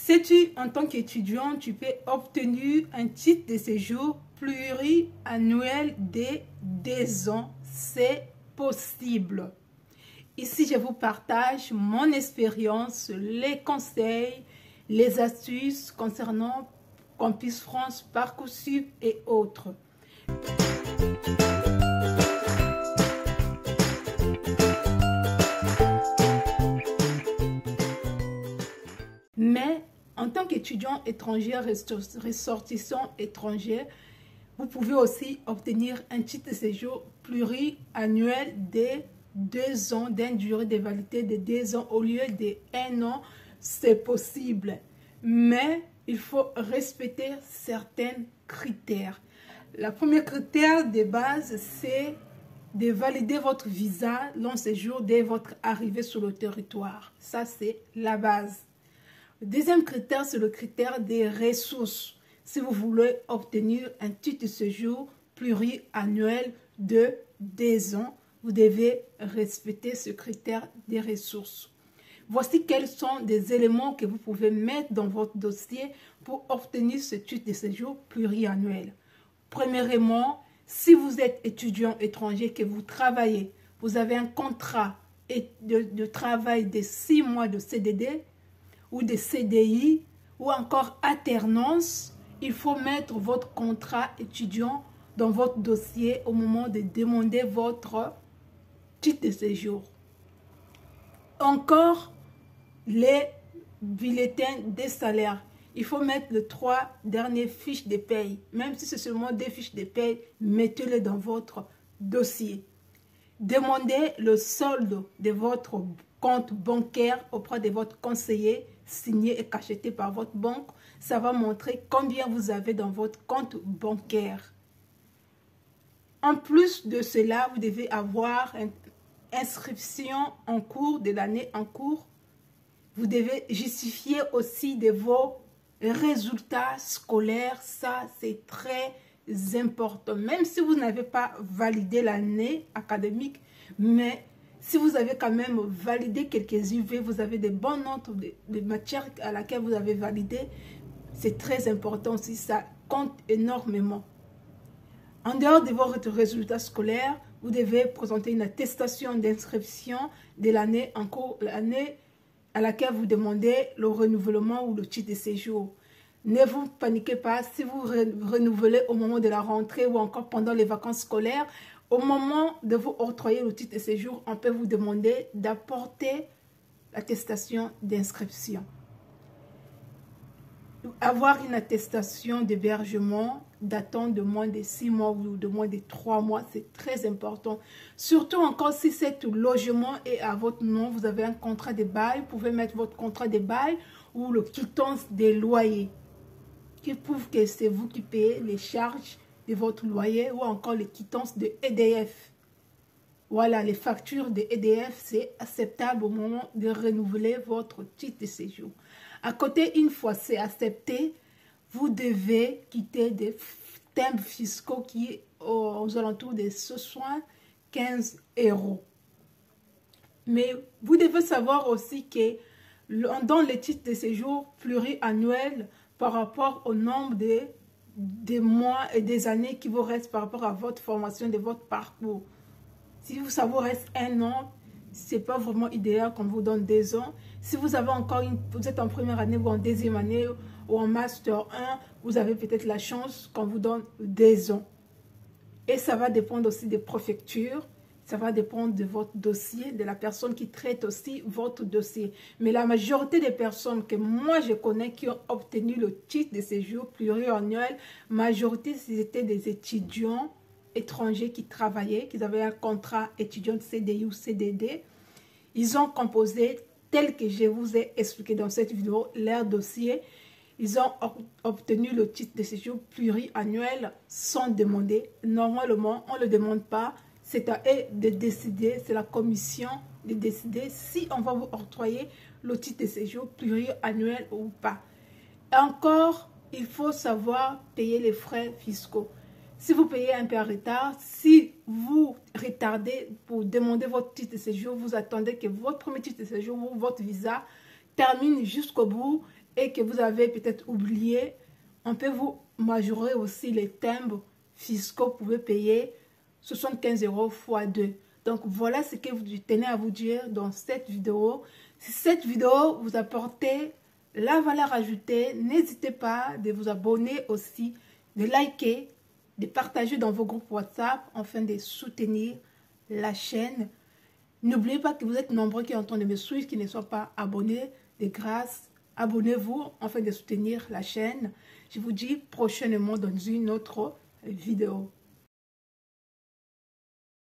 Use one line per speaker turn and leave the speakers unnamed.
Sais-tu, en tant qu'étudiant, tu peux obtenir un titre de séjour pluriannuel de 2 ans. C'est possible. Ici, je vous partage mon expérience, les conseils, les astuces concernant Campus France, Parcoursup et autres. Mais en tant qu'étudiant étranger, ressortissant étranger, vous pouvez aussi obtenir un titre de séjour pluriannuel de 2 ans, d'une durée de validité de 2 ans au lieu de 1 an. C'est possible, mais il faut respecter certains critères. Le premier critère de base, c'est de valider votre visa long séjour dès votre arrivée sur le territoire. Ça, c'est la base. Le deuxième critère, c'est le critère des ressources. Si vous voulez obtenir un titre de séjour pluriannuel de 2 ans, vous devez respecter ce critère des ressources. Voici quels sont des éléments que vous pouvez mettre dans votre dossier pour obtenir ce titre de séjour pluriannuel. Premièrement, si vous êtes étudiant étranger, que vous travaillez, vous avez un contrat de travail de 6 mois de CDD, ou de CDI, ou encore alternance, il faut mettre votre contrat étudiant dans votre dossier au moment de demander votre titre de séjour. Encore, les bulletins des salaires. Il faut mettre les 3 dernières fiches de paye. Même si c'est seulement des fiches de paye, mettez-les dans votre dossier. Demandez le solde de votre compte bancaire auprès de votre conseiller, signé et cacheté par votre banque. Ça va montrer combien vous avez dans votre compte bancaire. En plus de cela, vous devez avoir une inscription en cours de l'année en cours. Vous devez justifier aussi de vos résultats scolaires. Ça, c'est très important. Même si vous n'avez pas validé l'année académique, mais si vous avez quand même validé quelques UV, vous avez des bonnes notes de matières à laquelle vous avez validé, c'est très important aussi, ça compte énormément. En dehors de votre résultat scolaire, vous devez présenter une attestation d'inscription de l'année en cours, l'année à laquelle vous demandez le renouvellement ou le titre de séjour. Ne vous paniquez pas, si vous renouvelez au moment de la rentrée ou encore pendant les vacances scolaires, au moment de vous octroyer le titre de séjour, on peut vous demander d'apporter l'attestation d'inscription. Avoir une attestation d'hébergement datant de moins de 6 mois ou de moins de 3 mois, c'est très important. Surtout encore si cet logement est à votre nom, vous avez un contrat de bail, vous pouvez mettre votre contrat de bail ou le quittance des loyers qui prouve que c'est vous qui payez les charges de votre loyer ou encore les quittances de EDF. Voilà, les factures de EDF, c'est acceptable au moment de renouveler votre titre de séjour. À côté, une fois c'est accepté, vous devez quitter des timbres fiscaux qui est aux alentours de 75 €. Mais vous devez savoir aussi que dans les titres de séjour pluriannuels, par rapport au nombre des mois et des années qui vous restent par rapport à votre formation, de votre parcours. Si ça vous reste 1 an, ce n'est pas vraiment idéal qu'on vous donne 2 ans. Si vous avez encore vous êtes en première année ou en deuxième année ou en master 1, vous avez peut-être la chance qu'on vous donne 2 ans. Et ça va dépendre aussi des préfectures. Ça va dépendre de votre dossier, de la personne qui traite aussi votre dossier. Mais la majorité des personnes que moi je connais qui ont obtenu le titre de séjour pluriannuel, majorité c'était des étudiants étrangers qui travaillaient, qui avaient un contrat étudiant de CDI ou CDD. Ils ont composé, tel que je vous ai expliqué dans cette vidéo, leur dossier. Ils ont obtenu le titre de séjour pluriannuel sans demander. Normalement, on ne le demande pas. C'est à eux de décider, c'est la commission de décider si on va vous octroyer le titre de séjour pluriannuel ou pas. Et encore, il faut savoir payer les frais fiscaux. Si vous payez un peu en retard, si vous retardez pour demander votre titre de séjour, vous attendez que votre premier titre de séjour ou votre visa termine jusqu'au bout et que vous avez peut-être oublié, on peut vous majorer aussi les timbres fiscaux. Vous pouvez payer 75 € fois 2. Donc voilà ce que je tenais à vous dire dans cette vidéo. Si cette vidéo vous apportait la valeur ajoutée, n'hésitez pas de vous abonner aussi, de liker, de partager dans vos groupes WhatsApp afin de soutenir la chaîne. N'oubliez pas que vous êtes nombreux qui sont en train de me suivre, qui ne sont pas abonnés. De grâce, abonnez-vous afin de soutenir la chaîne. Je vous dis prochainement dans une autre vidéo.